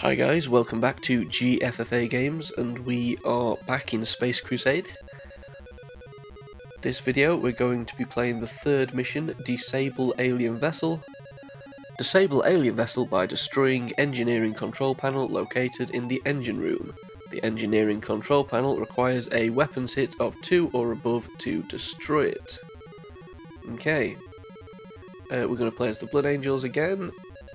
Hi guys, welcome back to GFFA Games, and we are back in Space Crusade. This video we're going to be playing the third mission, Disable Alien Vessel. Disable alien vessel by destroying engineering control panel located in the engine room. The engineering control panel requires a weapons hit of 2 or above to destroy it. Okay, we're going to play as the Blood Angels again.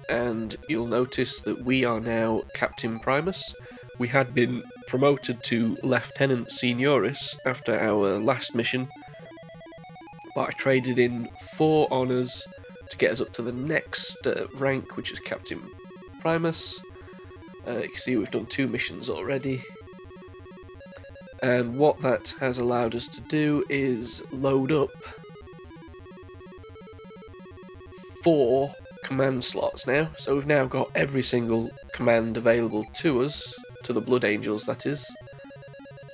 And you'll notice that we are now Captain Primus. We had been promoted to Lieutenant Senioris after our last mission, but I traded in 4 honours to get us up to the next rank, which is Captain Primus. You can see we've done 2 missions already. And what that has allowed us to do is load up 4 command slots now, so we've now got every single command available to us, to the Blood Angels that is,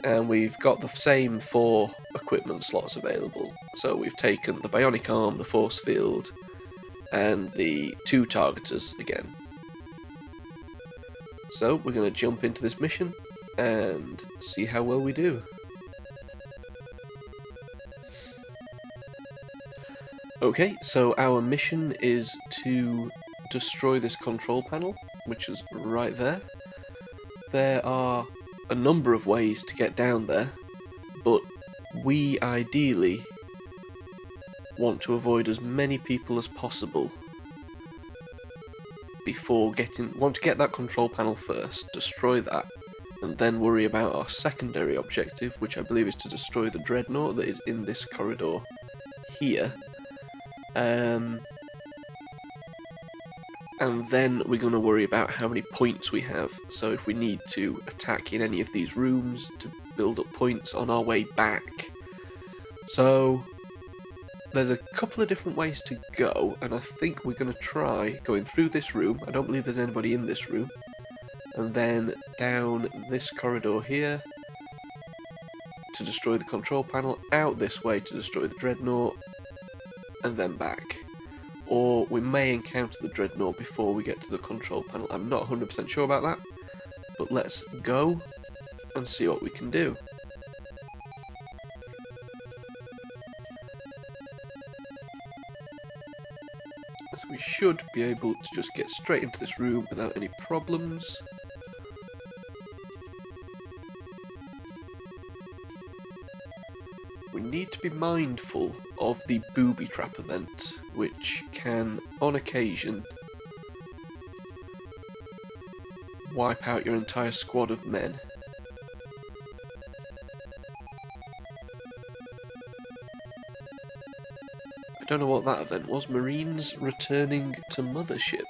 and we've got the same 4 equipment slots available. So we've taken the Bionic Arm, the Force Field, and the 2 Targeters again. So we're going to jump into this mission and see how well we do. Okay, so our mission is to destroy this control panel, which is right there. There are a number of ways to get down there, but we ideally want to avoid as many people as possible before want to get that control panel first, destroy that, and then worry about our secondary objective, which I believe is to destroy the Dreadnought that is in this corridor here. And then we're going to worry about how many points we have, so if we need to attack in any of these rooms to build up points on our way back. So there's a couple of different ways to go, and I think we're going to try going through this room. I don't believe there's anybody in this room. And then down this corridor here to destroy the control panel, out this way to destroy the Dreadnought, and then back. Or we may encounter the Dreadnought before we get to the control panel. I'm not 100% sure about that, but let's go and see what we can do. So we should be able to just get straight into this room without any problems. We need to be mindful of the booby trap event, which can, on occasion, wipe out your entire squad of men. I don't know what that event was. Marines returning to Mothership.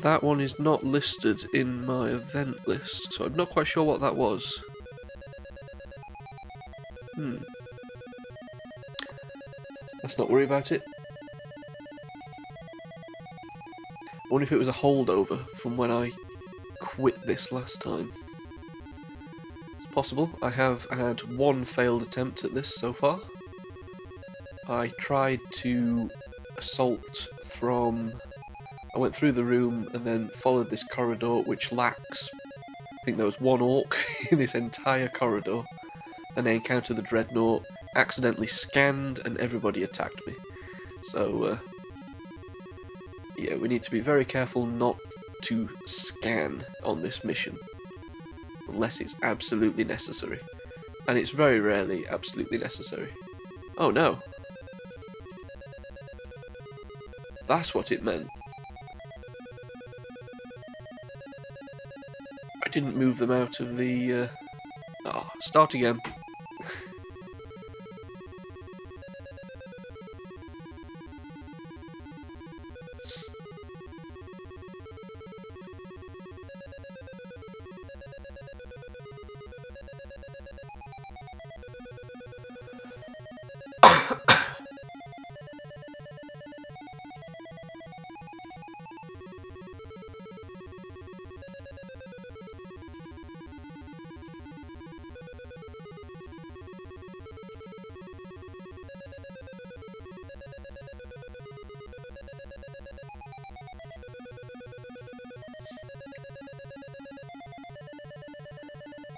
That one is not listed in my event list, so I'm not quite sure what that was. Let's not worry about it. I wonder if it was a holdover from when I quit this last time. It's possible. I have had 1 failed attempt at this so far. I tried to assault from... I went through the room and then followed this corridor which lacks... I think there was 1 orc in this entire corridor. Then I encountered the Dreadnought, accidentally scanned, and everybody attacked me. So, yeah, we need to be very careful not to scan on this mission, unless it's absolutely necessary. And it's very rarely absolutely necessary. Oh no! That's what it meant. I didn't move them out of the... Oh, start again.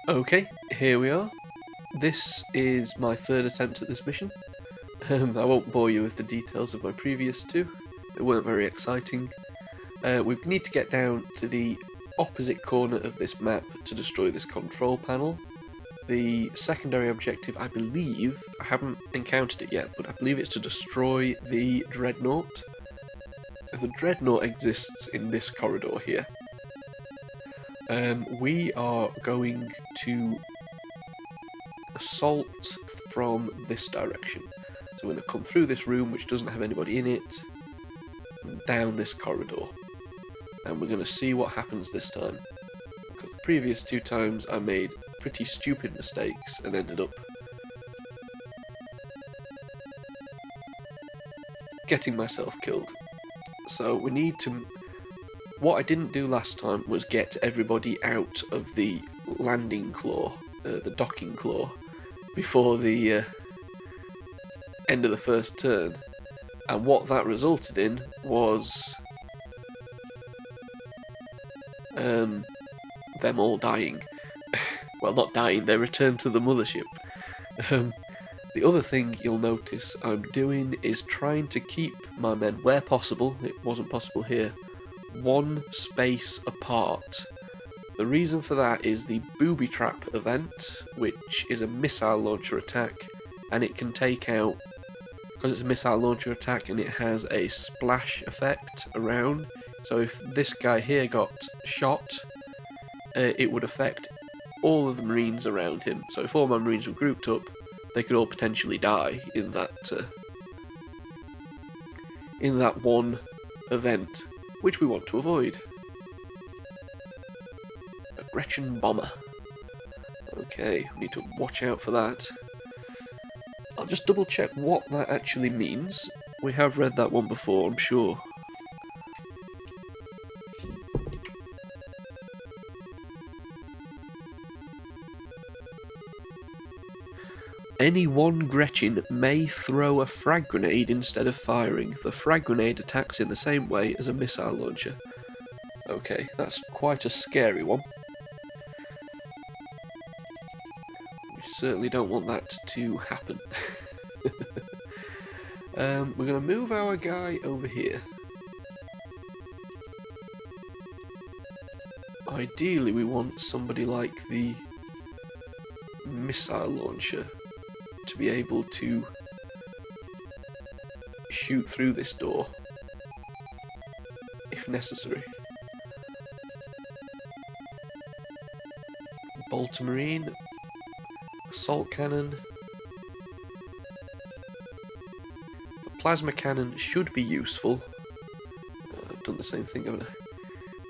Okay, here we are. This is my third attempt at this mission. I won't bore you with the details of my previous two. They weren't very exciting. We need to get down to the opposite corner of this map to destroy this control panel. The secondary objective, I believe, I haven't encountered it yet, but I believe it's to destroy the Dreadnought. The Dreadnought exists in this corridor here. We are going to assault from this direction. So we're going to come through this room, which doesn't have anybody in it, down this corridor. And we're going to see what happens this time. Because the previous two times I made pretty stupid mistakes and ended up getting myself killed. So we need to... What I didn't do last time was get everybody out of the landing claw, the docking claw, before the end of the first turn. And what that resulted in was them all dying. Well, not dying, they returned to the mothership. The other thing you'll notice I'm doing is trying to keep my men, where possible, it wasn't possible here, one space apart. The reason for that is the booby trap event, which is a missile launcher attack, and it can take out, because it's a missile launcher attack and it has a splash effect around, so if this guy here got shot, it would affect all of the marines around him. So if all my marines were grouped up, they could all potentially die in that one event, which we want to avoid. A Gretchen bomber. Okay, we need to watch out for that. I'll just double check what that actually means. We have read that one before, I'm sure. Any one Gretchen may throw a frag grenade instead of firing. The frag grenade attacks in the same way as a missile launcher. Okay, that's quite a scary one. We certainly don't want that to happen. We're going to move our guy over here. Ideally, we want somebody like the missile launcher to be able to shoot through this door if necessary. Bolter Marine, assault cannon. The plasma cannon should be useful. I've done the same thing, haven't I?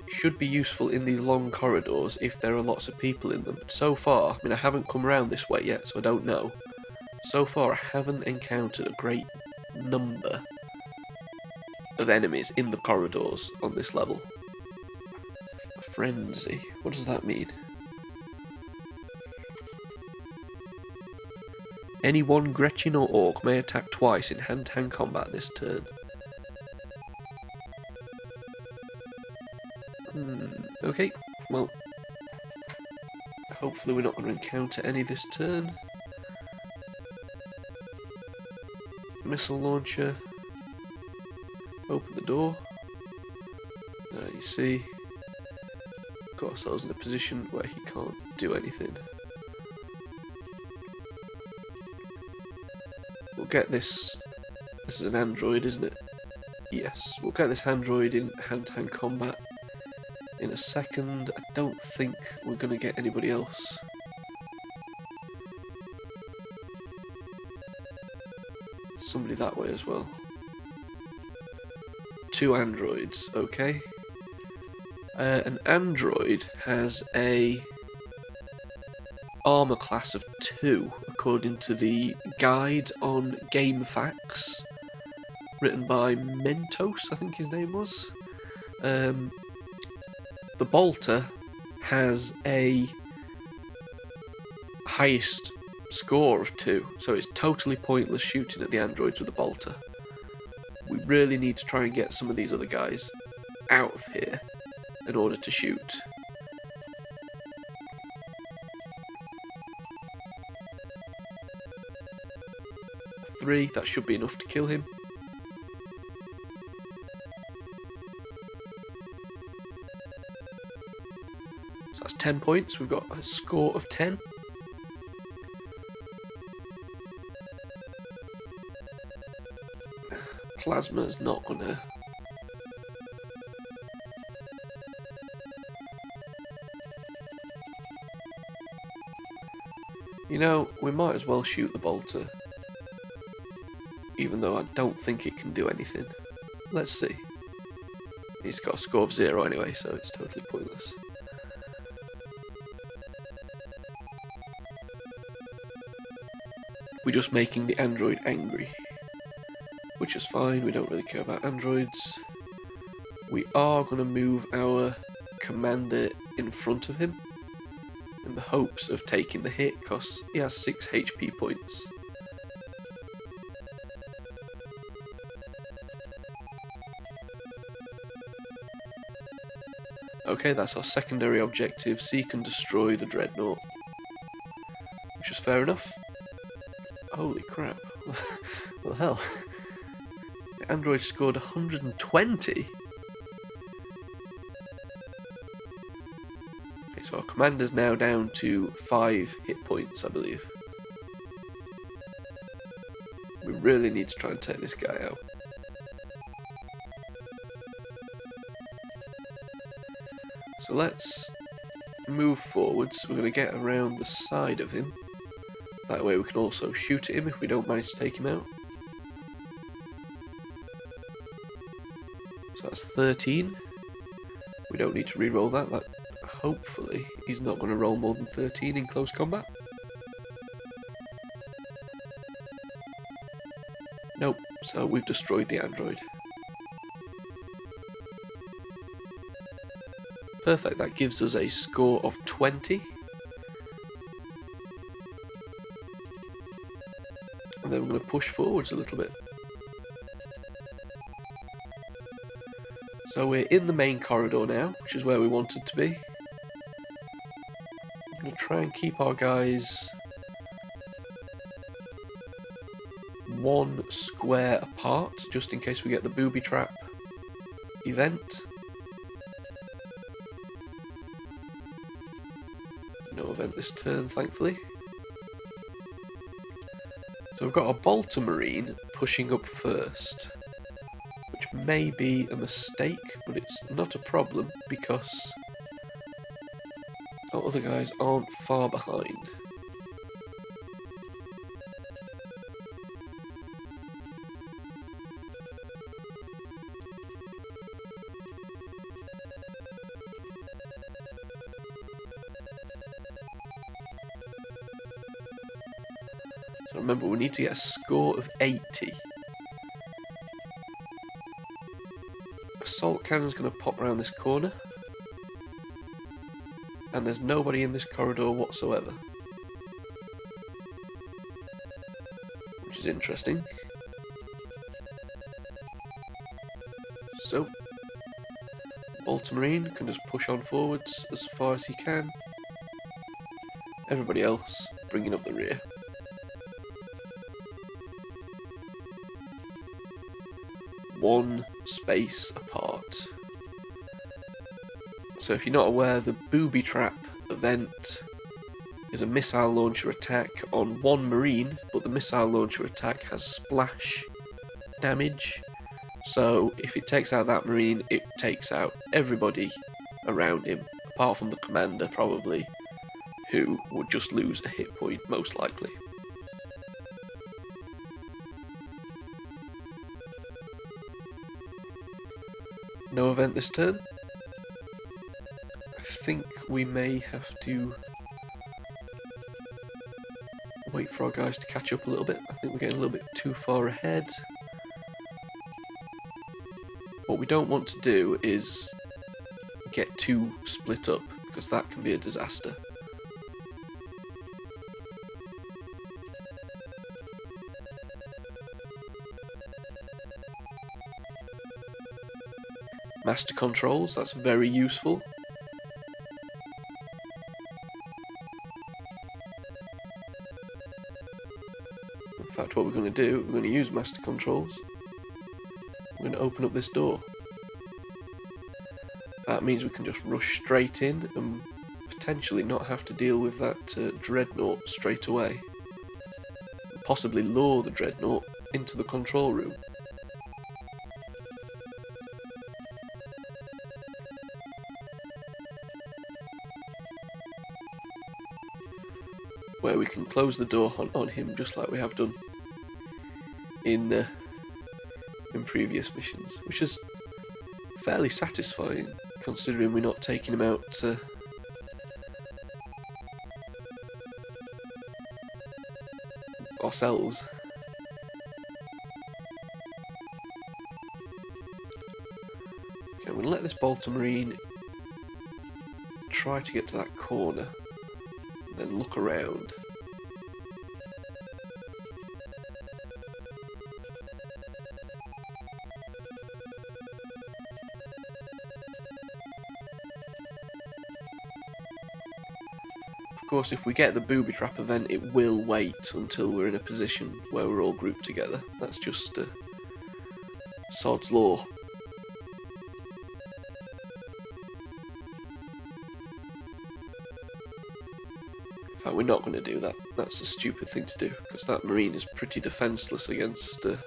Should be useful in the long corridors if there are lots of people in them. So far, I mean, I haven't come around this way yet, so I don't know. So far, I haven't encountered a great number of enemies in the corridors on this level. A frenzy. What does that mean? Any one Gretchen or Orc may attack twice in hand-to-hand combat this turn. Okay, well, hopefully we're not going to encounter any this turn. Missile launcher. Open the door. You see, got ourselves in a position where he can't do anything. We'll get this. This is an android, isn't it? Yes, we'll get this android in hand-to-hand combat in a second. I don't think we're going to get anybody else. Somebody that way as well. 2 androids, okay. An android has a armor class of 2, according to the guide on Game Facts, written by Mentos, I think his name was. The bolter has a highest score of 2, so it's totally pointless shooting at the androids with the bolter. We really need to try and get some of these other guys out of here in order to shoot. 3, that should be enough to kill him. So that's 10 points, we've got a score of 10. Plasma's not gonna... You know, we might as well shoot the bolter. Even though I don't think it can do anything. Let's see. It's got a score of 0 anyway, so it's totally pointless. We're just making the android angry. Which is fine, we don't really care about androids. We are going to move our commander in front of him. In the hopes of taking the hit, because he has 6 HP points. Okay, that's our secondary objective, seek and destroy the Dreadnought. Which is fair enough. Holy crap. What the hell? The android scored 120? Okay, so our commander's now down to 5 hit points, I believe. We really need to try and take this guy out. So let's move forwards. We're going to get around the side of him. That way we can also shoot at him if we don't manage to take him out. So that's 13. We don't need to re-roll that. Hopefully he's not going to roll more than 13 in close combat. Nope, so we've destroyed the android. Perfect, that gives us a score of 20. And then we're going to push forwards a little bit. So we're in the main corridor now, which is where we wanted to be. I'm going to try and keep our guys 1 square apart, just in case we get the booby trap event. No event this turn, thankfully. So we've got our bolter marine pushing up first, which may be a mistake, but it's not a problem because our other guys aren't far behind. So remember, we need to get a score of 80. Assault cannon's going to pop around this corner. And there's nobody in this corridor whatsoever. Which is interesting. So, bolter marine can just push on forwards as far as he can. Everybody else bringing up the rear. One space apart. So if you're not aware, the booby trap event is a missile launcher attack on 1 marine, but the missile launcher attack has splash damage. So if it takes out that marine, it takes out everybody around him, apart from the commander probably, who would just lose a hit point most likely. No event this turn. I think we may have to wait for our guys to catch up a little bit. I think we're getting a little bit too far ahead. What we don't want to do is get too split up, because that can be a disaster. Master controls, that's very useful. In fact, what we're going to do, we're going to use master controls. We're going to open up this door. That means we can just rush straight in and potentially not have to deal with that Dreadnought straight away. Possibly lure the Dreadnought into the control room. Where we can close the door on him just like we have done in previous missions, which is fairly satisfying considering we're not taking him out ourselves. Okay, I'm going to let this Bolter Marine try to get to that corner and then look around. Of course, if we get the booby trap event, it will wait until we're in a position where we're all grouped together. That's just sod's law. In fact, we're not going to do that. That's a stupid thing to do, because that Marine is pretty defenceless against a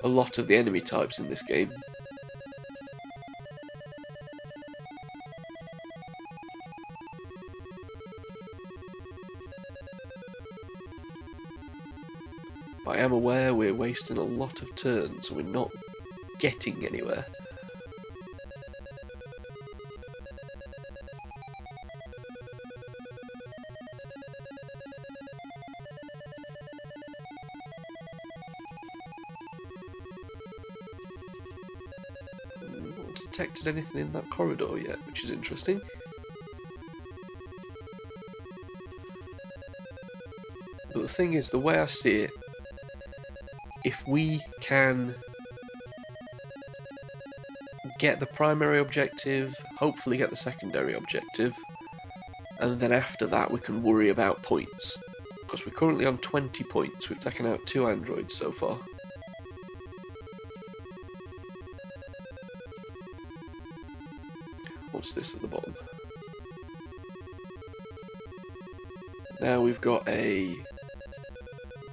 lot of the enemy types in this game. But I am aware we're wasting a lot of turns, and we're not getting anywhere. Not detected anything in that corridor yet, which is interesting. But the thing is, the way I see it, if we can get the primary objective, hopefully get the secondary objective, and then after that we can worry about points. Because we're currently on 20 points, we've taken out 2 androids so far. What's this at the bottom? Now we've got a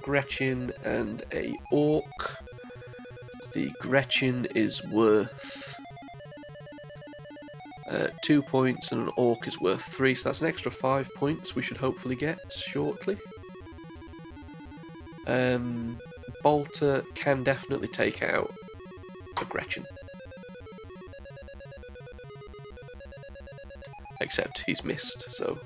Gretchen and a Orc. The Gretchen is worth 2 points and an Orc is worth 3, so that's an extra 5 points we should hopefully get shortly. Bolter can definitely take out a Gretchen. Except he's missed, so...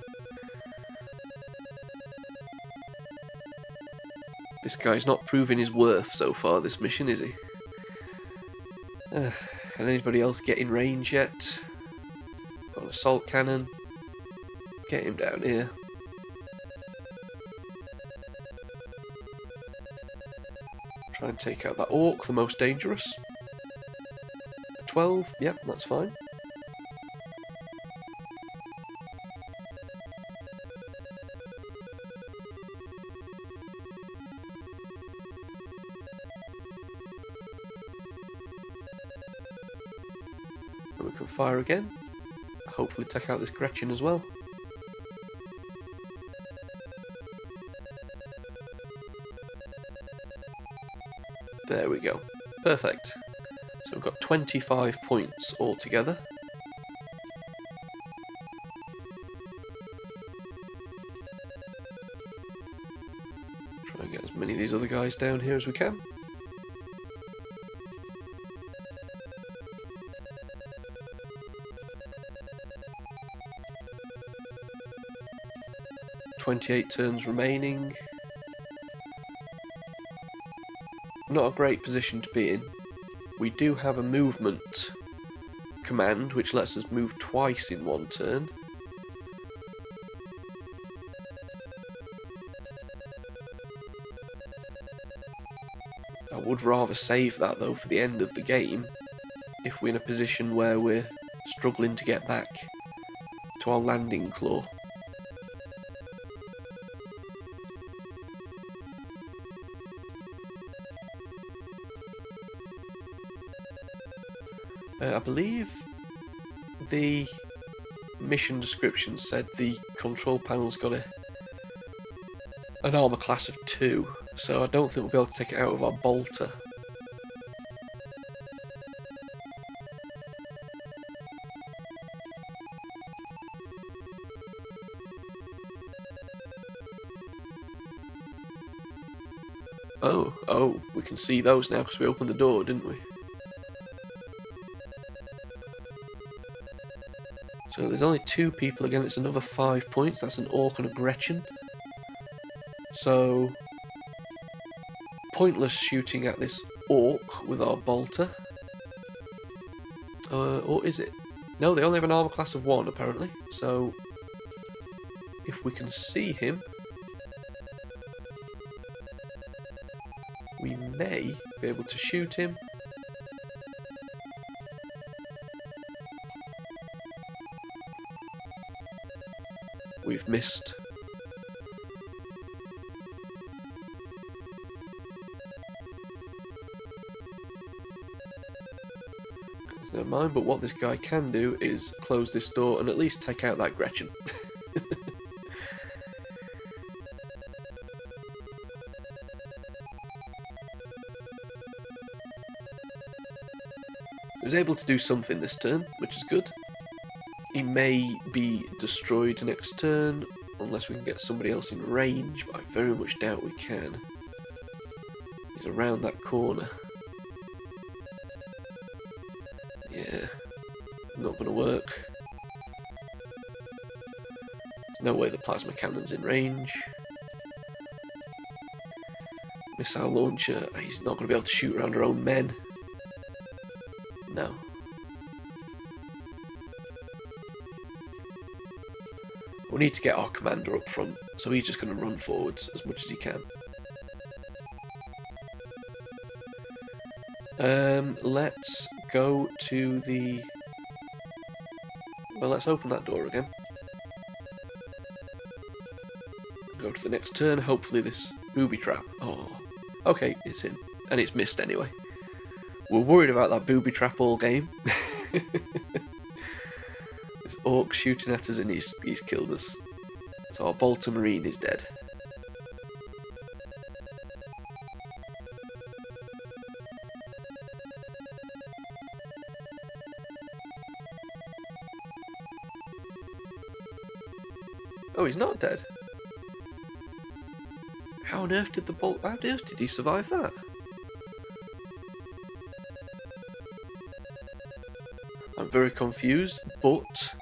This guy's not proving his worth so far this mission, is he? Can anybody else get in range yet? Got an assault cannon. Get him down here. Try and take out that Orc, the most dangerous. 12, yep, that's fine. And we can fire again. Hopefully take out this Gretchen as well. There we go. Perfect. So we've got 25 points altogether. Try and get as many of these other guys down here as we can. .28 turns remaining. Not a great position to be in. We do have a movement command which lets us move twice in one turn. I would rather save that though for the end of the game if we're in a position where we're struggling to get back to our landing claw. I believe the mission description said the control panel's got an armor class of 2, so I don't think we'll be able to take it out of our bolter. Oh, we can see those now because we opened the door, didn't we? So there's only 2 people again, it's another 5 points, that's an Orc and a Gretchen. So, pointless shooting at this Orc with our bolter. Or is it? No, they only have an armor class of 1 apparently, so if we can see him, we may be able to shoot him. We've missed. Never mind, but what this guy can do is close this door and at least take out that Gretchen. He was able to do something this turn, which is good. He may be destroyed next turn, unless we can get somebody else in range, but I very much doubt we can. He's around that corner. Yeah, not going to work. There's no way the plasma cannon's in range. Missile launcher, he's not going to be able to shoot around our own men. No. We need to get our commander up front, so he's just going to run forwards as much as he can. Let's go to the... Well, let's open that door again. Go to the next turn, hopefully this booby trap. Oh, okay, it's in. And it's missed anyway. We're worried about that booby trap all game. This Orc shooting at us and he's killed us. So our Bolter Marine is dead. Oh, he's not dead. How on earth did how on earth did he survive that? I'm very confused, but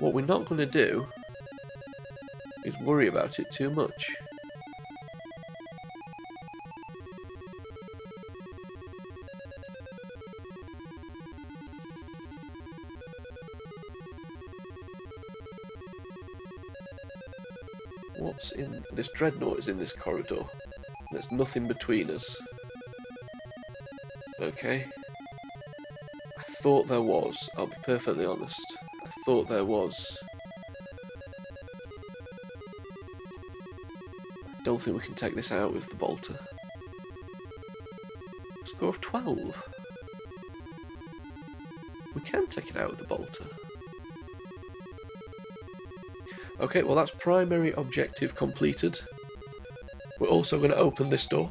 what we're not going to do is worry about it too much. What's in... This Dreadnought is in this corridor. There's nothing between us. Okay. I thought there was, I'll be perfectly honest. I thought there was. I don't think we can take this out with the bolter. Score of 12. We can take it out with the bolter. Okay, well that's primary objective completed. We're also going to open this door.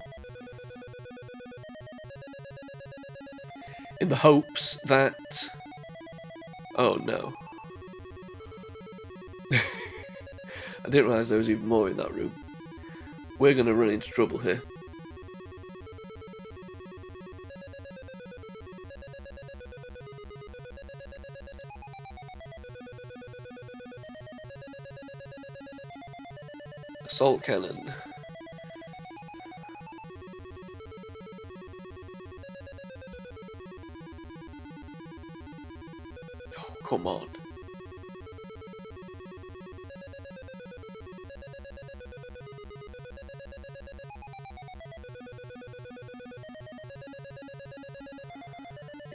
In the hopes that... Oh no. I didn't realise there was even more in that room. We're going to run into trouble here. Assault cannon. Oh, come on.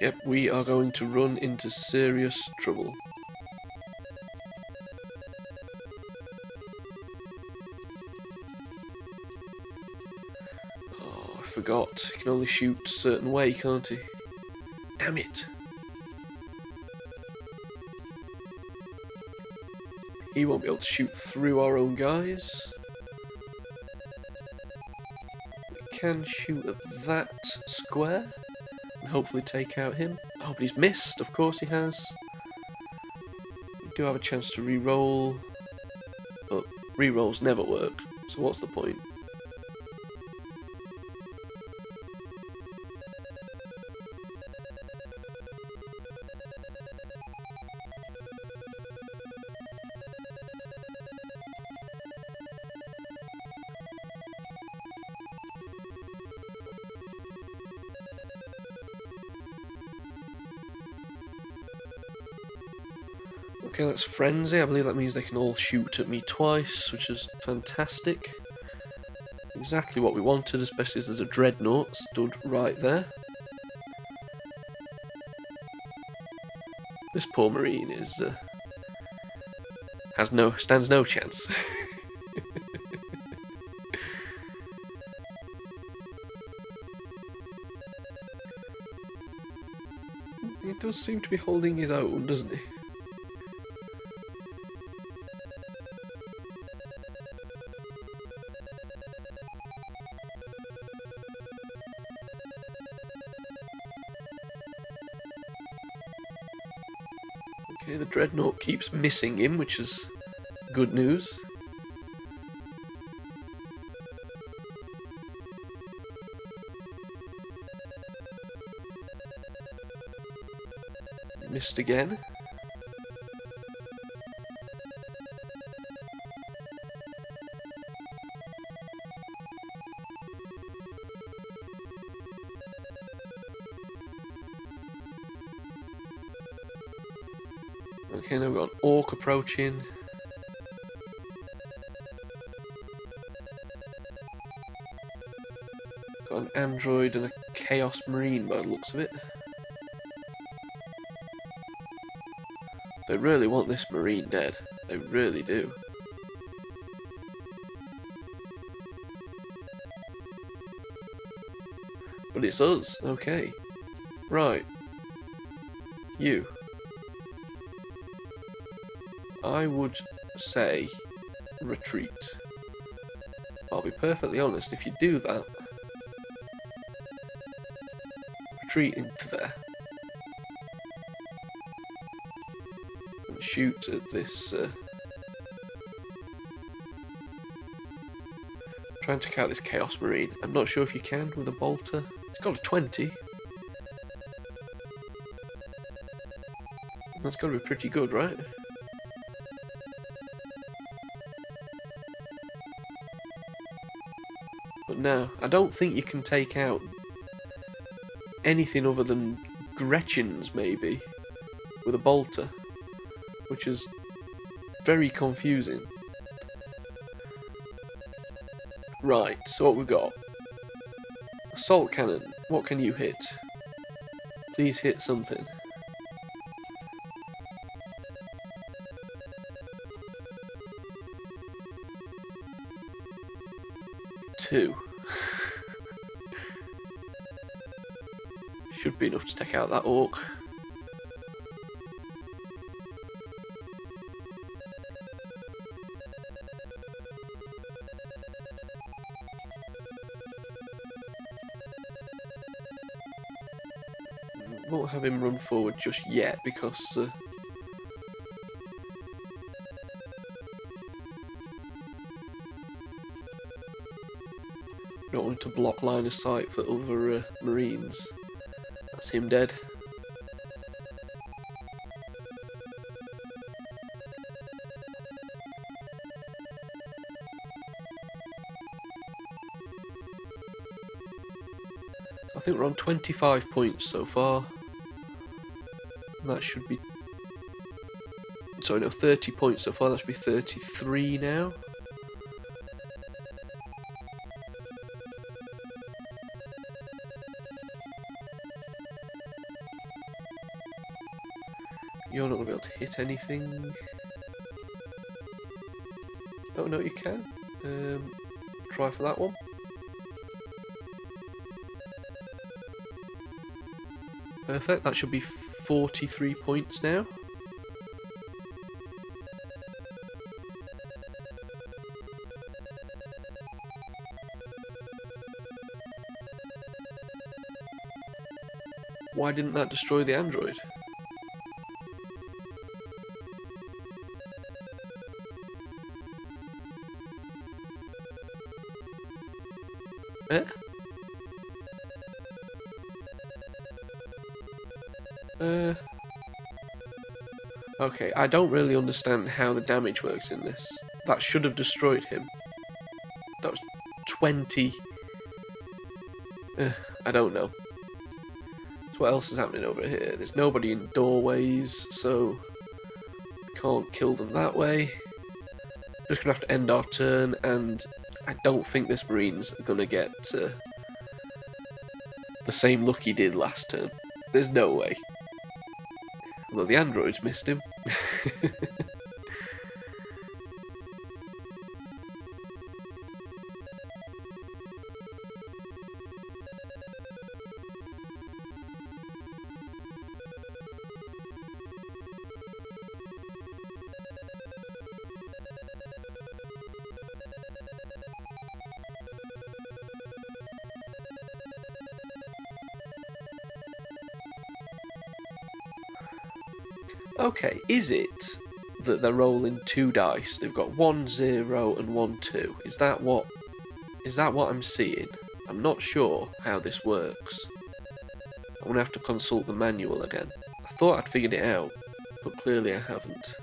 Yep, we are going to run into serious trouble. Forgot. He can only shoot a certain way, can't he? Damn it. He won't be able to shoot through our own guys. We can shoot at that square and hopefully take out him. Oh, but he's missed. Of course he has. We do have a chance to re-roll, but re-rolls never work, so what's the point? Okay, that's Frenzy. I believe that means they can all shoot at me twice, which is fantastic. Exactly what we wanted, especially as there's a Dreadnought stood right there. This poor Marine is stands no chance. He does seem to be holding his own, doesn't he? Okay, the Dreadnought keeps missing him, which is good news. Missed again. Okay, now we've got an Orc approaching. Got an Android and a Chaos Marine by the looks of it. They really want this Marine dead. They really do. But it's us. Okay. Right. You. I would say retreat. I'll be perfectly honest, if you do that, retreat into there. And shoot at this... trying to take out this Chaos Marine. I'm not sure if you can with a bolter. It's got a 20. That's got to be pretty good, right? But no, I don't think you can take out anything other than Gretchens, maybe, with a bolter, which is very confusing. Right, so what we've got? Assault Cannon, what can you hit? Please hit something. Two. Should be enough to take out that Orc. Won't have him run forward just yet because don't want to block line of sight for other Marines. That's him dead. I think we're on 25 points so far. That should be... Sorry, no, 30 points so far. That should be 33 now. You're not going to be able to hit anything. Oh, no, you can. Try for that one. Perfect, that should be 43 points now. Why didn't that destroy the android? Eh? Okay, I don't really understand how the damage works in this. That should have destroyed him. That was 20... I don't know. So what else is happening over here? There's nobody in doorways, so... can't kill them that way. Just gonna have to end our turn, and I don't think this Marine's gonna get the same luck he did last turn. There's no way. Although the androids missed him. Okay, is it that they're rolling 2 dice? They've got 1 0 and 1 2. Is that what I'm seeing? I'm not sure how this works. I'm gonna have to consult the manual again. I thought I'd figured it out, but clearly I haven't.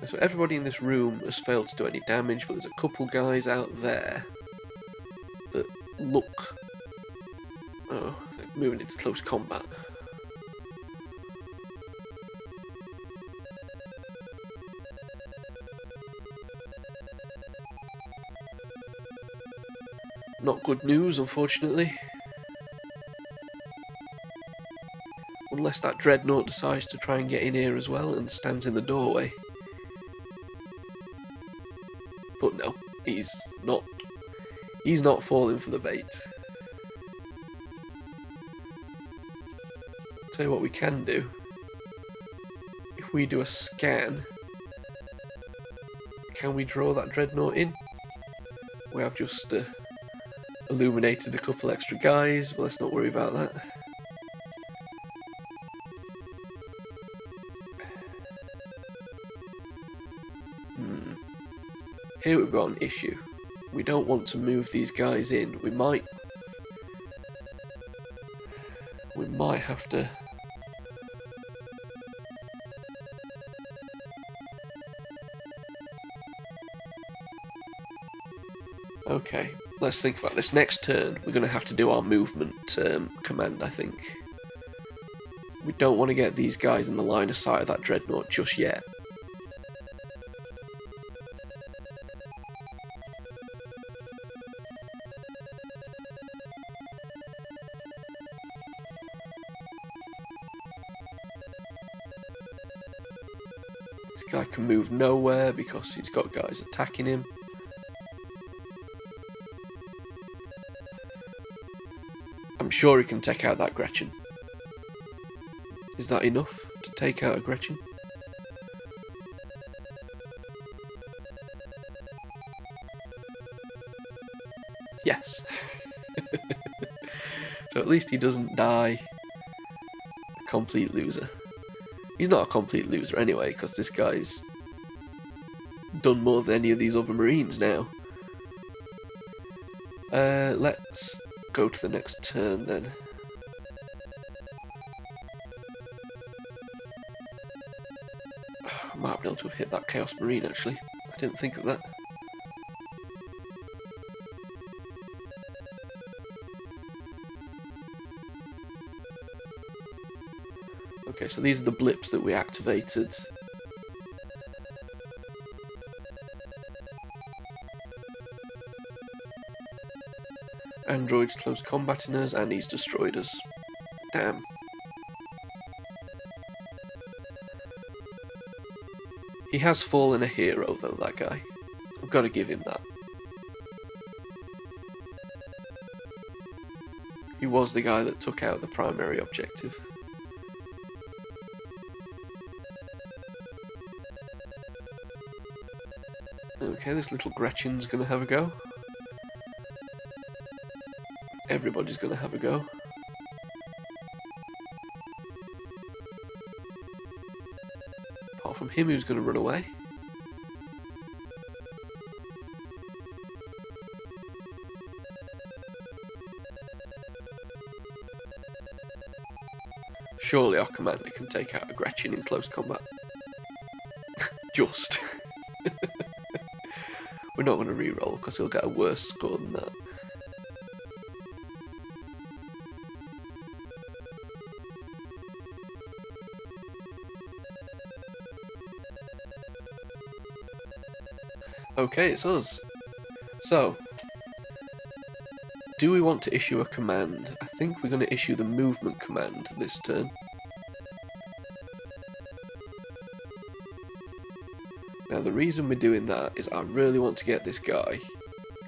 So everybody in this room has failed to do any damage, but there's a couple guys out there that look... oh, they're moving into close combat. Not good news, unfortunately. Unless that Dreadnought decides to try and get in here as well and stands in the doorway. But no, he's not falling for the bait. Tell you what we can do. If we do a scan, can we draw that Dreadnought in? We have just illuminated a couple extra guys, but let's not worry about that. Here we've got an issue. We don't want to move these guys in. We might have to... Okay, let's think about this. Next turn, we're going to have to do our movement command, I think. We don't want to get these guys in the line of sight of that Dreadnought just yet. This guy can move nowhere because he's got guys attacking him. I'm sure he can take out that Gretchen. Is that enough to take out a Gretchen? Yes. So at least he doesn't die a complete loser. He's not a complete loser anyway, because this guy's done more than any of these other Marines now. Let's go to the next turn then. I might have been able to have hit that Chaos Marine actually. I didn't think of that. Okay, so these are the blips that we activated. Android's close combating us, and he's destroyed us. Damn. He has fallen a hero though, that guy. I've got to give him that. He was the guy that took out the primary objective. Okay, this little Gretchen's gonna have a go. Everybody's gonna have a go. him who's going to run away. Surely our commander can take out a Gretchen in close combat. Just. We're not going to re-roll because he'll get a worse score than that. Okay, it's us. So, do we want to issue a command? I think we're going to issue the movement command this turn. Now the reason we're doing that is I really want to get this guy.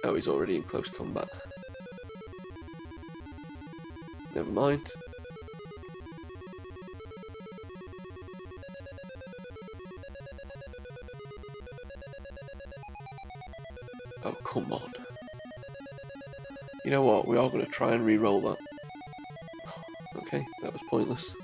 Oh, he's already in close combat. Never mind. Oh, come on. You know what? We are going to try and re-roll that. Okay, that was pointless.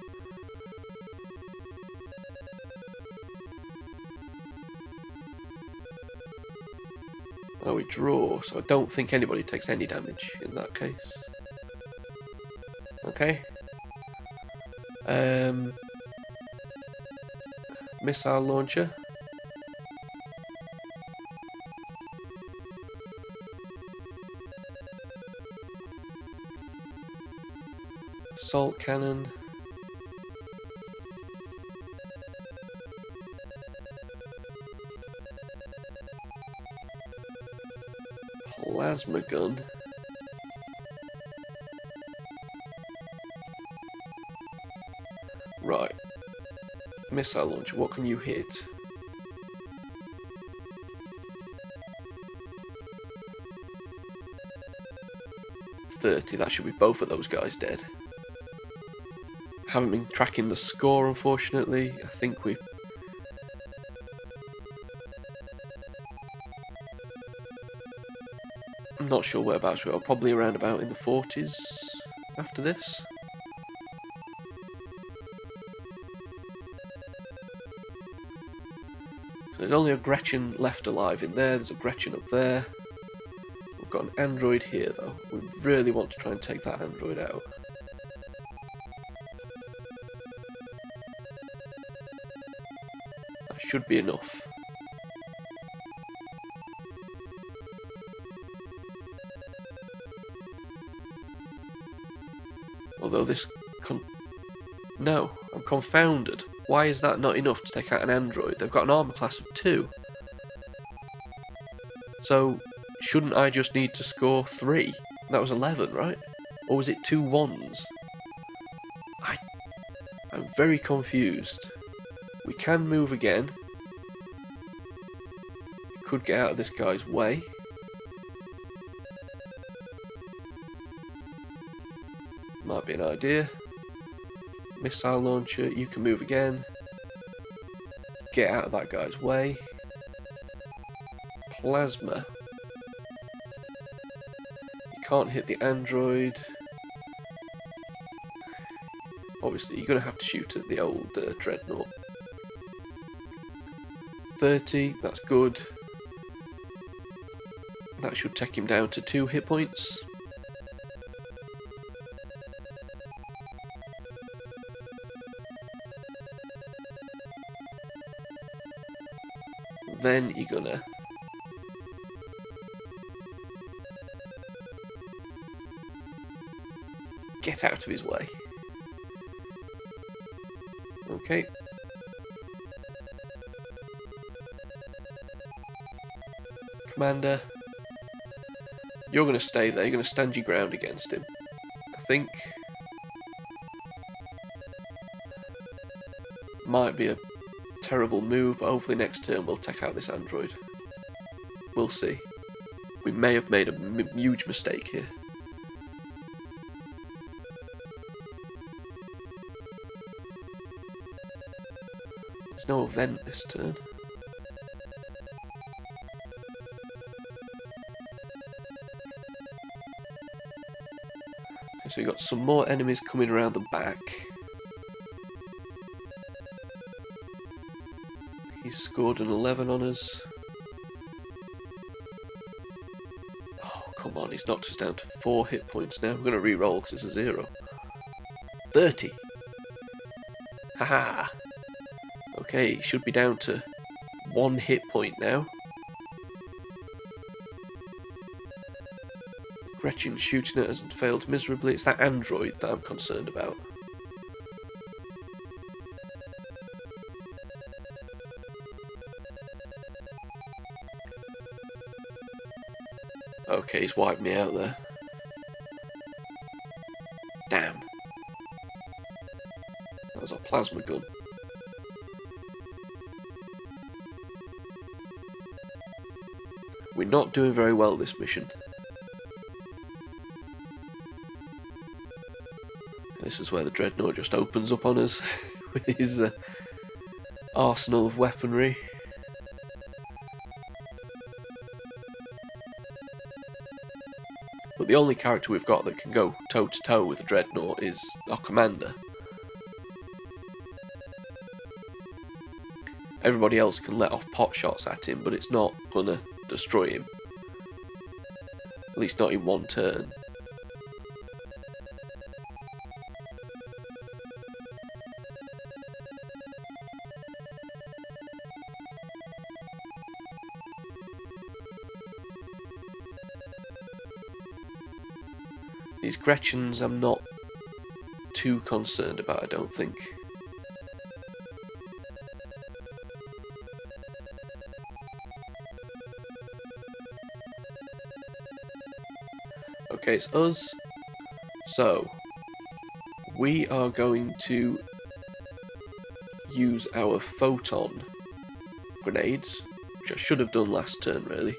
Oh, we draw, so I don't think anybody takes any damage in that case. Okay. Missile launcher. Assault cannon. Plasma gun. Right. Missile launcher, what can you hit? .30, that should be both of those guys dead. Haven't been tracking the score, unfortunately. I think we... I'm not sure whereabouts we are, probably around about in the 40s after this. So there's only a Gretchen left alive in there, there's a Gretchen up there. We've got an android here though. We really want to try and take that android out. That should be enough. Although this... No, I'm confounded. Why is that not enough to take out an android? They've got an armor class of 2. So, shouldn't I just need to score 3? That was 11, right? Or was it 2 1s? I'm very confused. We can move again. We could get out of this guy's way. Might be an idea. Missile launcher, you can move again. Get out of that guy's way. Plasma. You can't hit the android. Obviously, you're going to have to shoot at the old Dreadnought. 30, that's good. That should take him down to 2 hit points. Then you're gonna get out of his way. Okay. Commander, you're gonna stay there, you're gonna stand your ground against him. I think might be a terrible move, but hopefully next turn we'll take out this android. We'll see. We may have made a huge mistake here. There's no event this turn. Okay, so we've got some more enemies coming around the back. He's scored an 11 on us. Oh, come on, he's knocked us down to 4 hit points now. I'm going to re-roll because it's a 0. 30. Haha. Okay, he should be down to 1 hit point now. Gretchen shooting at us and failed miserably. It's that android that I'm concerned about. Okay, he's wiped me out there. Damn. That was a plasma gun. We're not doing very well this mission. This is where the Dreadnought just opens up on us with his arsenal of weaponry. But the only character we've got that can go toe-to-toe with the Dreadnought is our commander. Everybody else can let off pot shots at him, but it's not gonna destroy him. At least not in one turn. These Gretchens I'm not too concerned about, I don't think. Okay, it's us. So, we are going to use our photon grenades, which I should have done last turn really.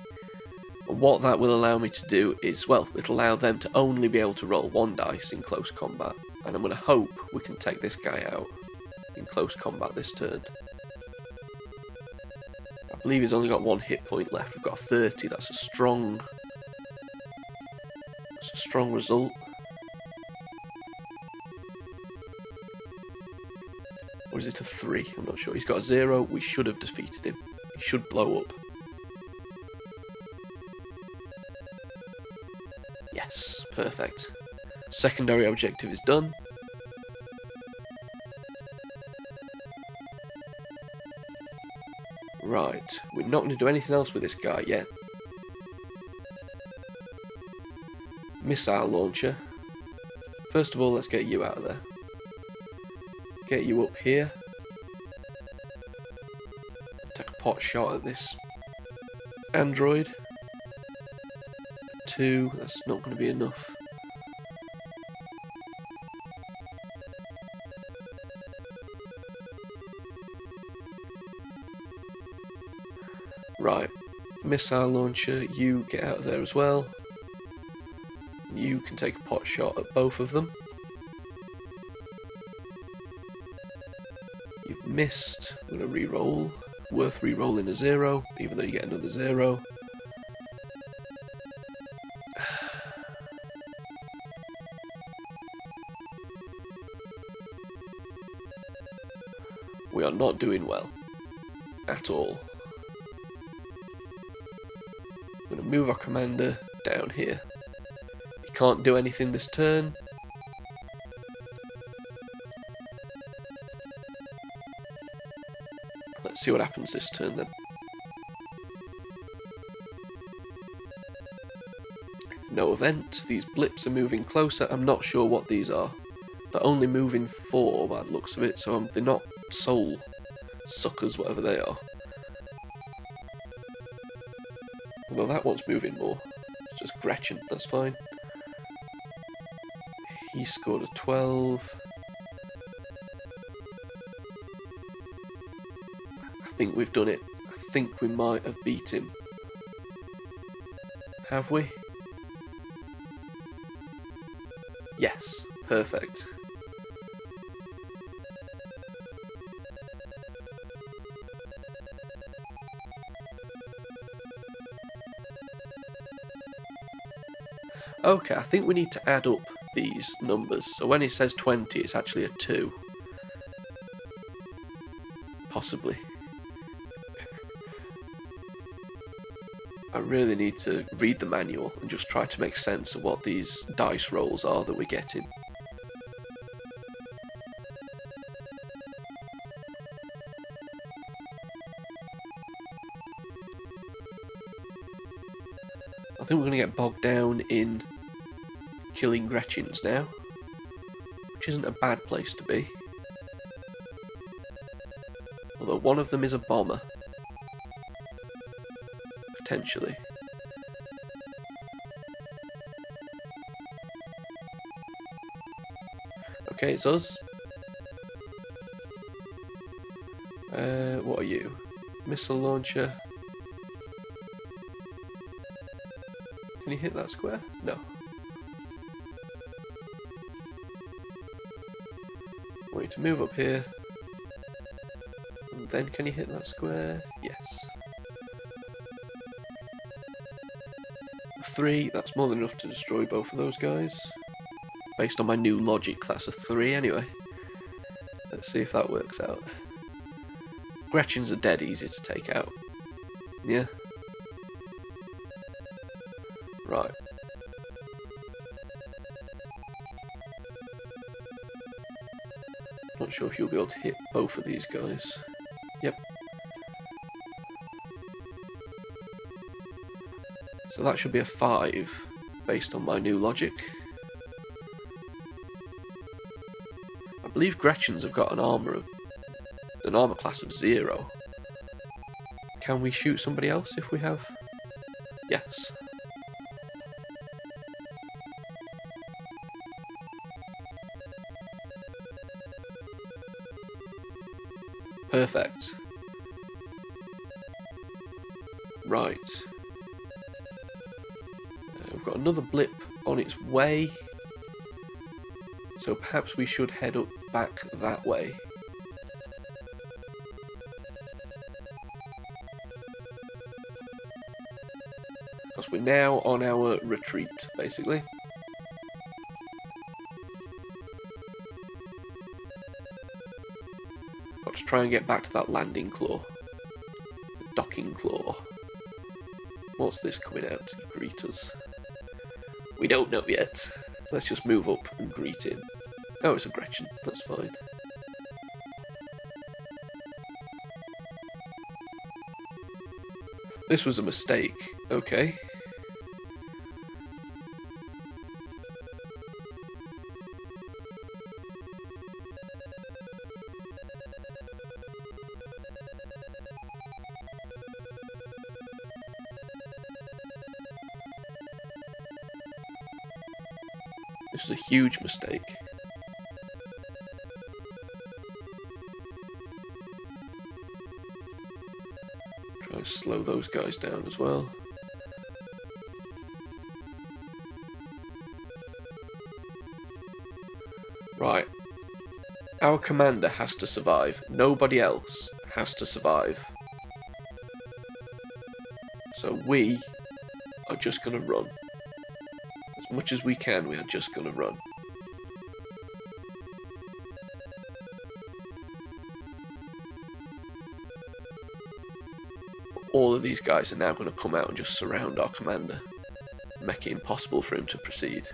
And what that will allow me to do is, well, it'll allow them to only be able to roll 1 dice in close combat. And I'm going to hope we can take this guy out in close combat this turn. I believe he's only got 1 hit point left. We've got 30. That's a strong result. Or is it a 3? I'm not sure. He's got a 0. We should have defeated him. He should blow up. Yes, perfect. Secondary objective is done. Right, we're not going to do anything else with this guy yet. Missile launcher. First of all, let's get you out of there. Get you up here. Take a pot shot at this android. 2, that's not going to be enough. Right, missile launcher, you get out of there as well. You can take a pot shot at both of them. You've missed. I'm going to re-roll. Worth re-rolling a 0, even though you get another 0. We are not doing well. At all. I'm going to move our commander down here. He can't do anything this turn. Let's see what happens this turn then. No event. These blips are moving closer. I'm not sure what these are. They're only moving 4 by the looks of it, so they're not soul suckers, whatever they are. Although that one's moving more. It's just Gretchen, that's fine. He scored a 12. I think we've done it. I think we might have beat him. Have we? Yes, perfect. Okay, I think we need to add up these numbers. So when it says 20, it's actually a 2. Possibly. I really need to read the manual and just try to make sense of what these dice rolls are that we're getting. I think we're going to get bogged down in killing Gretchens now, which isn't a bad place to be. Although one of them is a bomber. Potentially. Okay, it's us. What are you? Missile launcher. Can you hit that square? No. I want you to move up here. And then can you hit that square? Yes. 3, that's more than enough to destroy both of those guys. Based on my new logic, that's a 3 anyway. Let's see if that works out. Gretchens are dead easy to take out. Yeah. Right. Not sure if you'll be able to hit both of these guys. Yep. So that should be a 5, based on my new logic. I believe Gretchens have got an armor class of 0. Can we shoot somebody else if we have? Yes. Perfect. Right. We've got another blip on its way. So perhaps we should head up back that way. Because we're now on our retreat, basically. Got to try and get back to that landing claw. The docking claw. What's this coming out to greet us? We don't know yet. Let's just move up and greet him. Oh, it's a Gretchen. That's fine. This was a mistake. Okay. This was a huge mistake. Try and slow those guys down as well. Right. Our commander has to survive. Nobody else has to survive. So we are just going to run. As much as we can, we are just going to run. All of these guys are now going to come out and just surround our commander, make it impossible for him to proceed.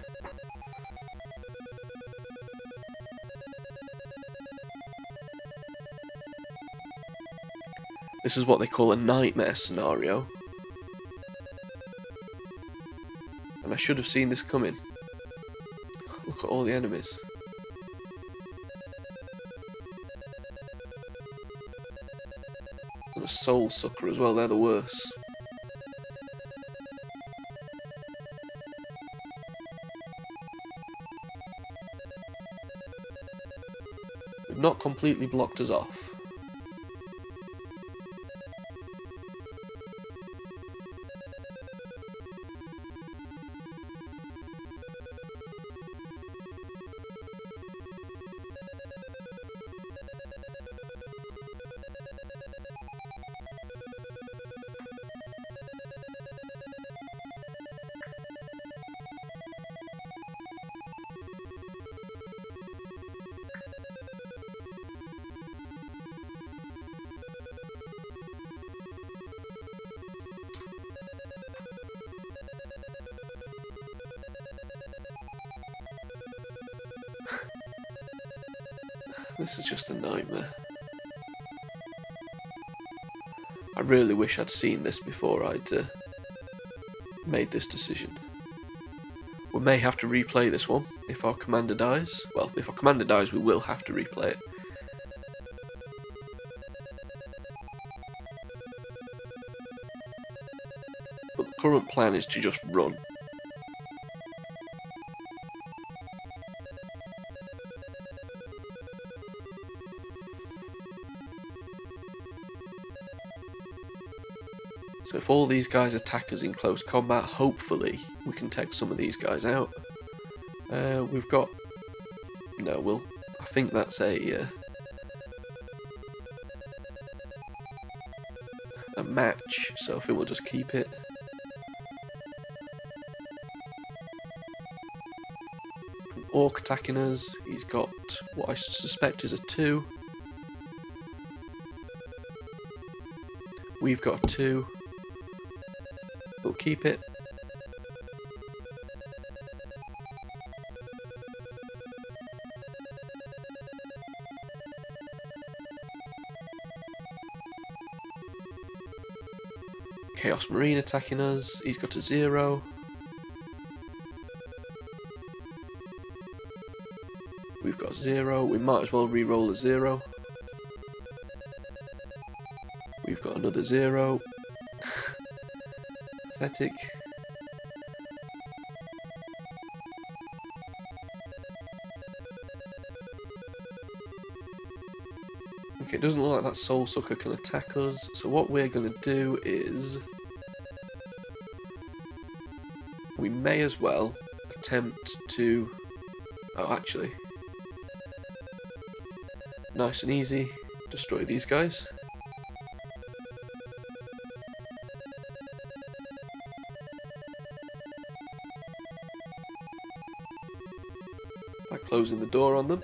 This is what they call a nightmare scenario. And I should have seen this coming. Look at all the enemies. And a soul sucker as well, they're the worst. They've not completely blocked us off. This is just a nightmare. I really wish I'd seen this before I'd made this decision. We may have to replay this one if our commander dies. Well, if our commander dies, we will have to replay it. But the current plan is to just run. So if all these guys attack us in close combat, hopefully we can take some of these guys out. We've got... No, well, I think that's a match, so I think we'll just keep it. An orc attacking us, he's got what I suspect is a 2. We've got a 2. We'll keep it. Chaos Marine attacking us. He's got a 0. We've got 0. We might as well re-roll a 0. We've got another 0. Pathetic. Okay, it doesn't look like that Soul Sucker can attack us, so what we're going to do is... we may as well attempt to... oh, actually... nice and easy, destroy these guys. By closing the door on them.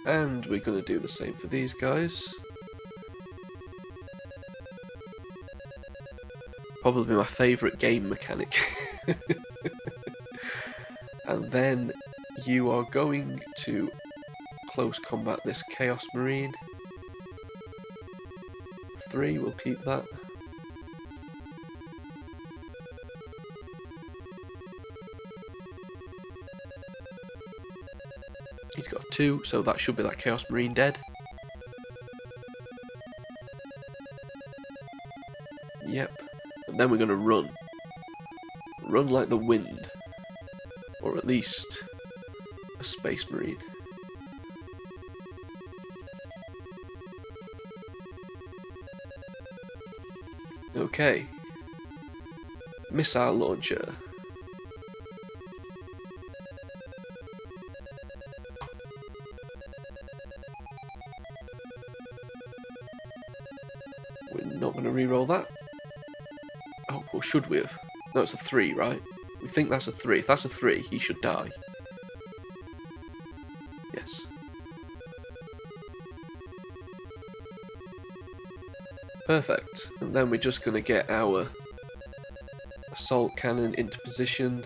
And we're going to do the same for these guys. Probably my favourite game mechanic. And then you are going to close combat this Chaos Marine. 3, we'll keep that. He's got 2, so that should be that Chaos Marine dead. Yep. And then we're going to run. Run like the wind. Or at least a Space Marine. Okay. Missile launcher. We're not going to re-roll that. Oh, or should we have? No, it's a 3, right? We think that's a 3. If that's a 3, he should die. Yes. Perfect. And then we're just going to get our assault cannon into position.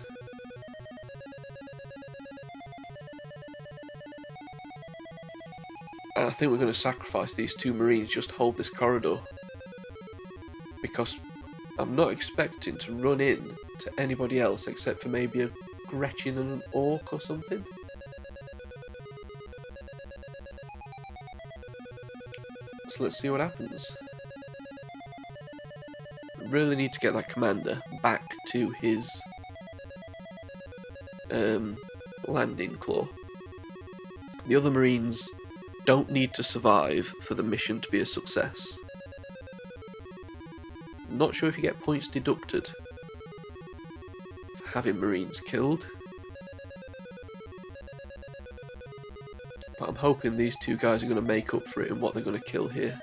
And I think we're going to sacrifice these 2 Marines just to hold this corridor. Because I'm not expecting to run in to anybody else except for maybe a Gretchen and an Orc or something. So let's see what happens. We really need to get that commander back to his landing claw. The other Marines don't need to survive for the mission to be a success. Not sure if you get points deducted for having Marines killed. But I'm hoping these 2 guys are going to make up for it in what they're going to kill here.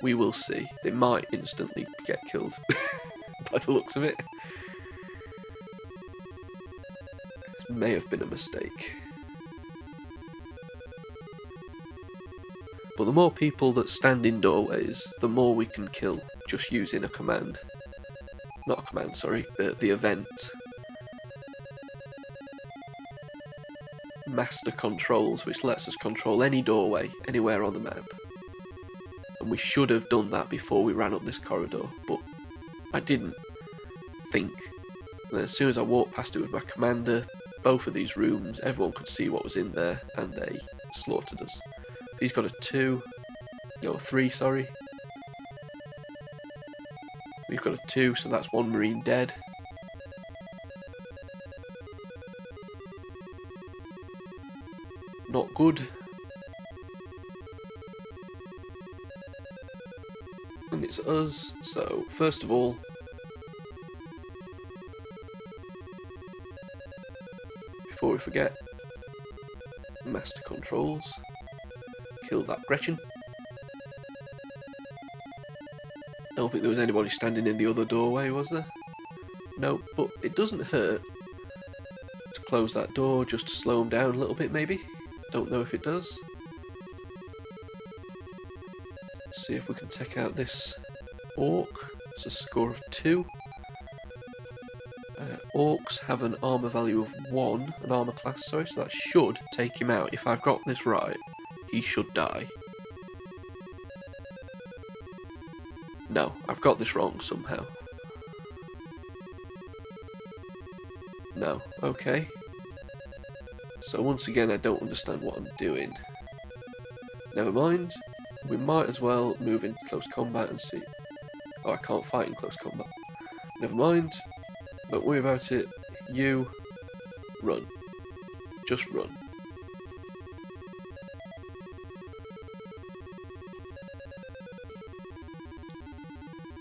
We will see. They might instantly get killed by the looks of it. This may have been a mistake. But the more people that stand in doorways, the more we can kill just using a command. Not a command, sorry, the event. master controls, which lets us control any doorway anywhere on the map. And we should have done that before we ran up this corridor, but I didn't think. And as soon as I walked past it with my commander, both of these rooms, everyone could see what was in there, and they slaughtered us. He's got a 3, sorry. We've got a 2, so that's 1 Marine dead. Not good. And it's us, so first of all, before we forget, master controls, kill that Gretchen. Don't think there was anybody standing in the other doorway, was there? No, but it doesn't hurt to close that door just to slow them down a little bit, maybe. Don't know if it does. Let's see if we can take out this orc. It's a score of 2. Orcs have an armor value of 1, an armor class, sorry, so that should take him out. If I've got this right, he should die. No, I've got this wrong somehow. No, okay. So once again, I don't understand what I'm doing. Never mind. We might as well move into close combat and see. Oh, I can't fight in close combat. Never mind. Don't worry about it. You run. Just run.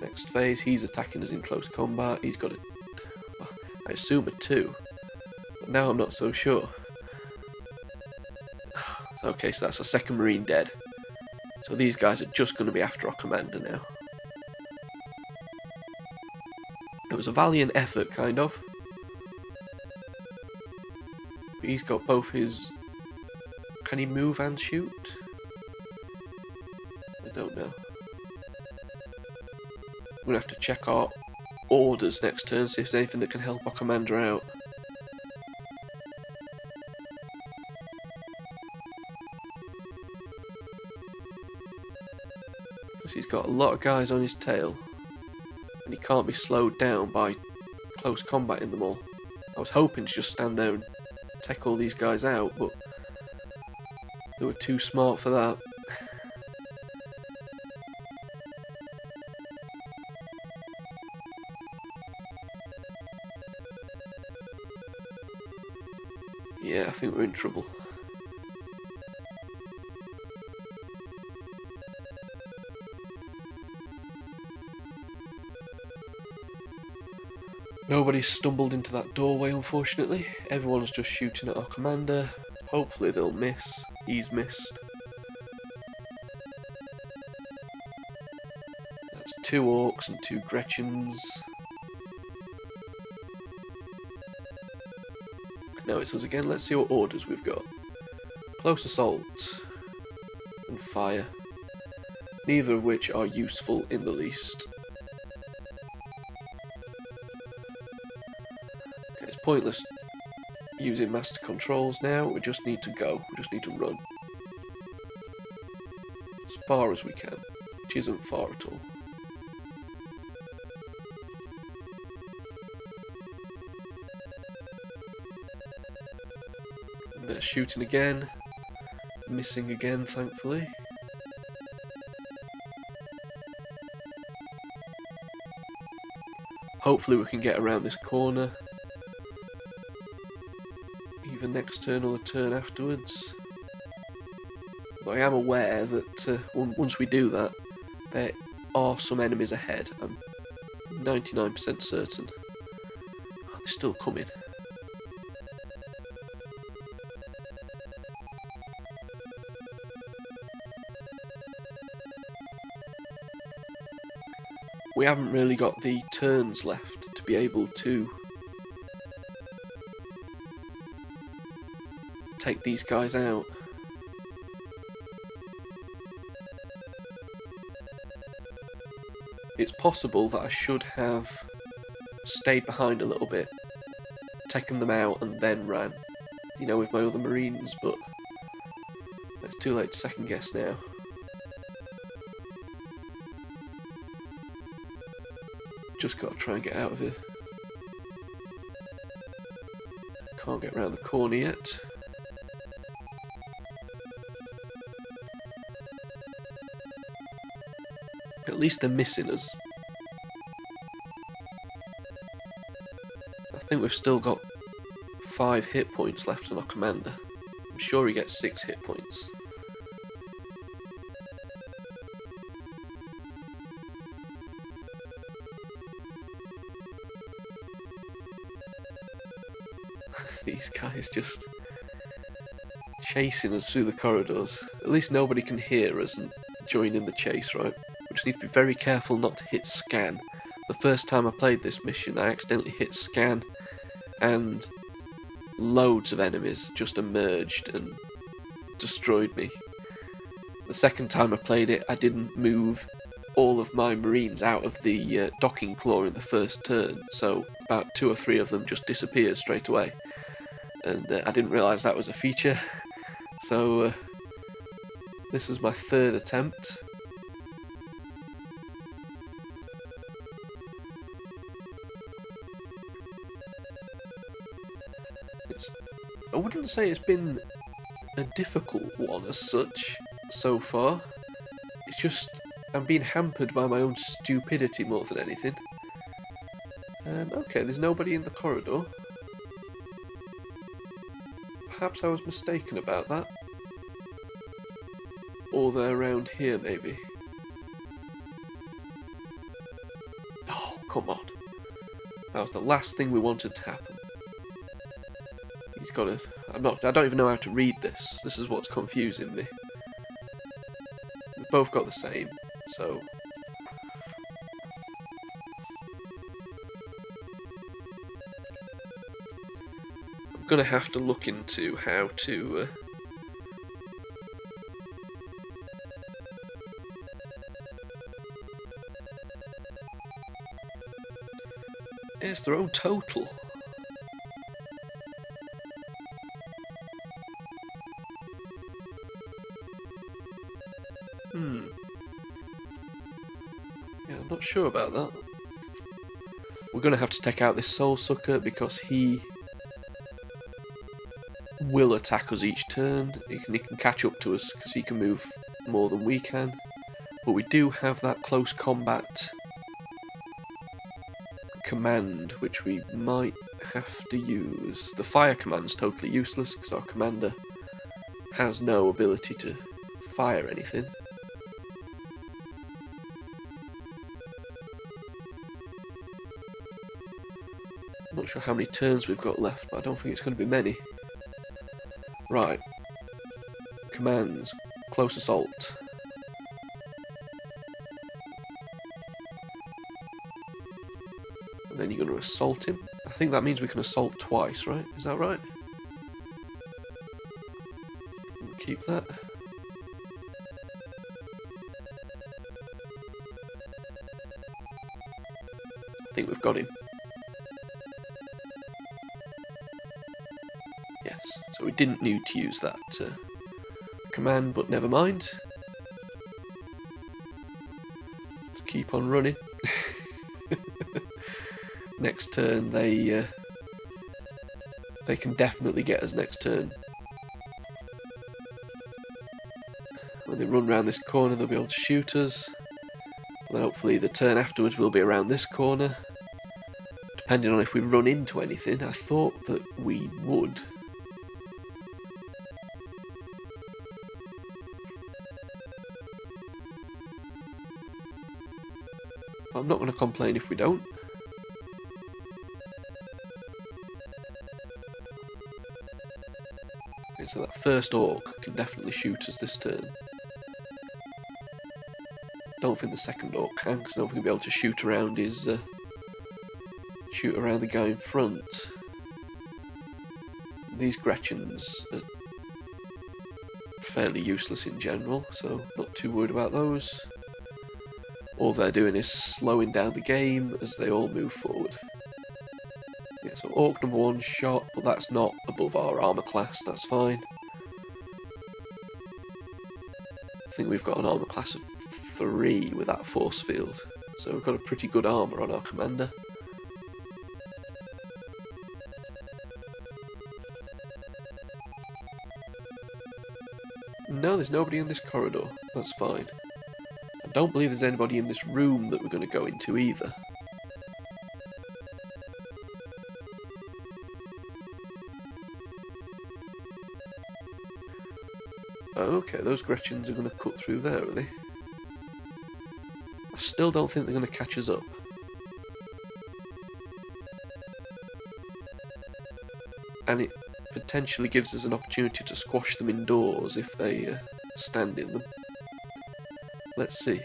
Next phase, he's attacking us in close combat. He's got a, I assume a 2. But now I'm not so sure. Okay, so that's a 2nd Marine dead. So these guys are just going to be after our commander now. It was a valiant effort, kind of. But he's got both his... Can he move and shoot? I don't know. We're going to have to check our orders next turn, see if there's anything that can help our commander out. Because he's got a lot of guys on his tail. And he can't be slowed down by close combating them all. I was hoping to just stand there and take all these guys out, but they were too smart for that. Yeah, I think we're in trouble. Nobody's stumbled into that doorway, unfortunately. Everyone's just shooting at our commander. Hopefully they'll miss. He's missed. That's 2 orcs and 2 Gretchens. Now it's us again. Let's see what orders we've got. Close assault and fire. Neither of which are useful in the least. Okay, it's pointless using master controls now. We just need to go. We just need to run. As far as we can. Which isn't far at all. They're shooting again. Missing again, thankfully. Hopefully we can get around this corner. Either next turn or the turn afterwards. But I am aware that once we do that, there are some enemies ahead. I'm 99% certain. Oh, they're still coming. We haven't really got the turns left to be able to take these guys out. It's possible that I should have stayed behind a little bit, taken them out and then ran. you know, with my other marines, but it's too late to second guess now. Just gotta try and get out of here. Can't get round the corner yet. At least they're missing us. I think we've still got 5 hit points left on our commander. I'm sure he gets 6 hit points. These guys just chasing us through the corridors. At least nobody can hear us and join in the chase, right? We just need to be very careful not to hit scan. The first time I played this mission, I accidentally hit scan and loads of enemies just emerged and destroyed me. The second time I played it, I didn't move all of my marines out of the docking claw in the first turn, so about 2 or 3 of them just disappeared straight away. And I didn't realise that was a feature, so this was my 3rd attempt. I wouldn't say it's been a difficult one as such so far. It's just I'm being hampered by my own stupidity more than anything. Okay, there's nobody in the corridor. Perhaps I was mistaken about that. Or they're around here, maybe. Oh, come on. That was the last thing we wanted to happen. He's got it. I don't even know how to read this. This is what's confusing me. We've both got the same, so... I'm gonna have to look into how to it's their own total. Yeah, I'm not sure about that. We're gonna have to take out this soul sucker because he will attack us each turn. He can catch up to us because he can move more than we can. But we do have that close combat command, which we might have to use. The fire command's totally useless because our commander has no ability to fire anything. I'm not sure how many turns we've got left, but I don't think it's going to be many. Right. Commands. Close assault. And then you're going to assault him. I think that means we can assault twice, right? Is that right? We'll keep that. I think we've got him. Yes, so we didn't need to use that command, but never mind. Just keep on running. Next turn, they can definitely get us next turn. When they run around this corner, they'll be able to shoot us. And then hopefully the turn afterwards will be around this corner. Depending on if we run into anything, I thought that we would. But I'm not going to complain if we don't. Okay, so that first orc can definitely shoot us this turn. Don't think the second orc can, because I don't think he'll be able to shoot around his shoot around the guy in front. These Gretchens are fairly useless in general, so not too worried about those. All they're doing is slowing down the game as they all move forward. Yeah, so Orc number 1 shot, but that's not above our armour class, that's fine. I think we've got an armour class of 3 with that force field, so we've got a pretty good armour on our commander. No, there's nobody in this corridor, that's fine. I don't believe there's anybody in this room that we're going to go into either. Okay, those Gretchens are going to cut through there, are they? I still don't think they're going to catch us up. And it potentially gives us an opportunity to squash them indoors if they stand in them. Let's see.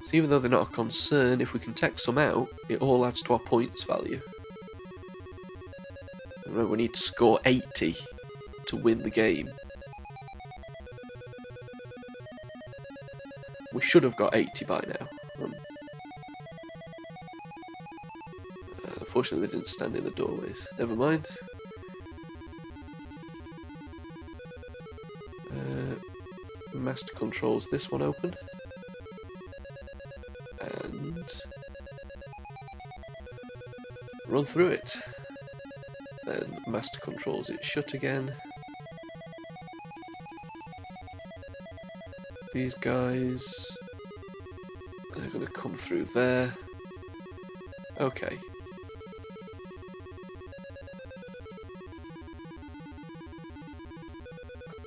So even though they're not a concern, if we can take some out, it all adds to our points value. Remember, we need to score 80 to win the game. We should have got 80 by now. Unfortunately, they didn't stand in the doorways. Never mind. Master controls this one open. And run through it. Then master controls it shut again. These guys, they're going to come through there. Okay.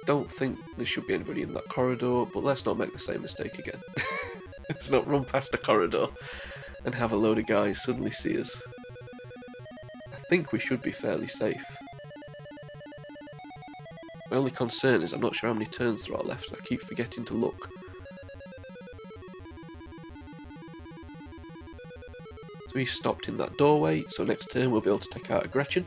Don't think there should be anybody in that corridor, but let's not make the same mistake again. Let's not run past a corridor and have a load of guys suddenly see us. I think we should be fairly safe. My only concern is I'm not sure how many turns there are left. I keep forgetting to look. So he's stopped in that doorway, so next turn we'll be able to take out a Gretchen.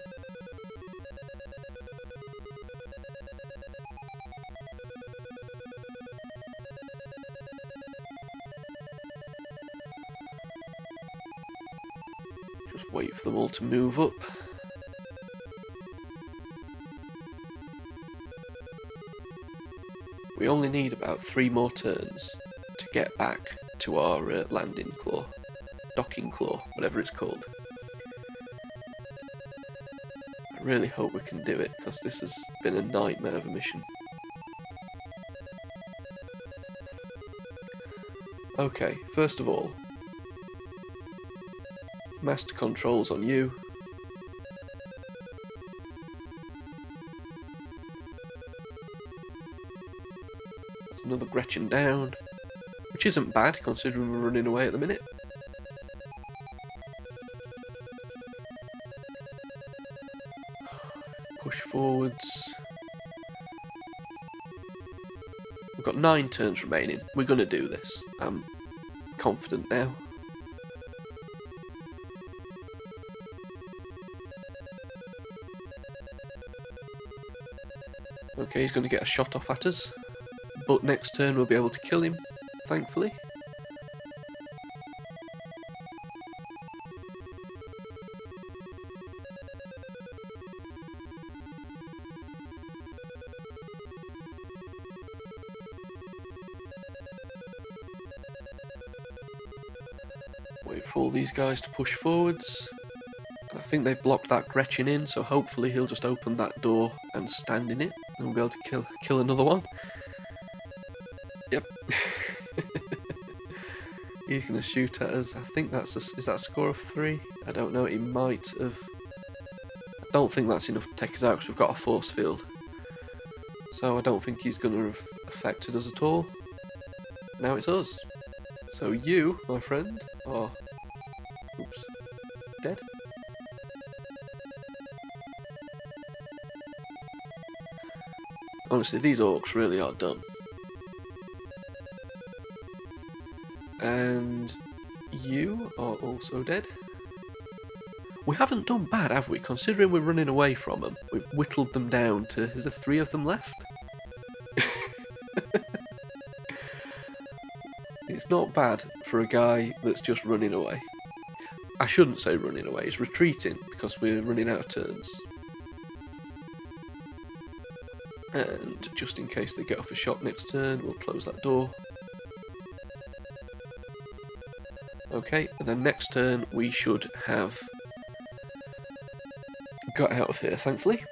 Just wait for them all to move up. We only need about 3 more turns to get back to our landing claw, docking claw, whatever it's called. I really hope we can do it, because this has been a nightmare of a mission. Okay, first of all, master controls on you. Another Gretchen down, which isn't bad considering we're running away at the minute. Push forwards. We've got 9 turns remaining. We're going to do this. I'm confident now. Okay, he's going to get a shot off at us. But next turn we'll be able to kill him, thankfully. Wait for all these guys to push forwards. I think they've blocked that Gretchen in, so hopefully he'll just open that door and stand in it, and we'll be able to kill another one. Yep. He's going to shoot at us. I think that's is that a score of 3? I don't know. He might have. I don't think that's enough to take us out because we've got a force field. So I don't think he's going to have affected us at all. Now it's us. So you, my friend, are oops, dead. Honestly, these orcs really are done. And you are also dead. We haven't done bad, have we? Considering we're running away from them, we've whittled them down to... Is there 3 of them left? It's not bad for a guy that's just running away. I shouldn't say running away, he's retreating because we're running out of turns. And just in case they get off a shot next turn, we'll close that door. Okay, and then next turn we should have got out of here, thankfully.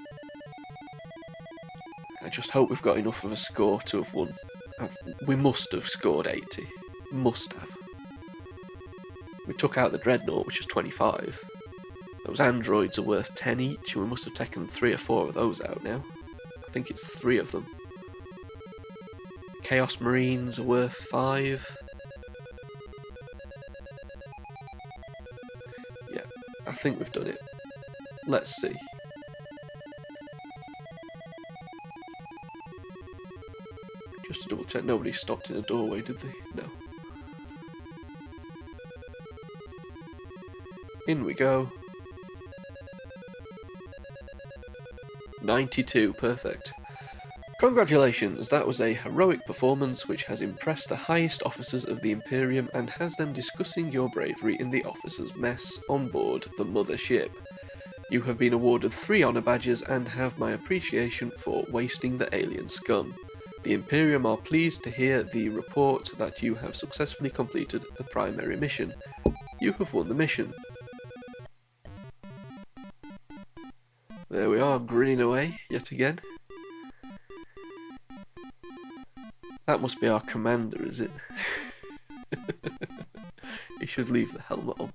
I just hope we've got enough of a score to have won. We must have scored 80. Must have. We took out the Dreadnought, which is 25. Those androids are worth 10 each, and we must have taken 3 or 4 of those out now. I think it's 3 of them. Chaos Marines are worth 5. Yeah, I think we've done it. Let's see. Just to double check, nobody stopped in a doorway, did they? No. In we go. 92, perfect. Congratulations, that was a heroic performance which has impressed the highest officers of the Imperium and has them discussing your bravery in the officers' mess on board the mothership. You have been awarded 3 honour badges and have my appreciation for wasting the alien scum. The Imperium are pleased to hear the report that you have successfully completed the primary mission. You have won the mission. There we are, grinning away yet again. That must be our commander, is it? He should leave the helmet on.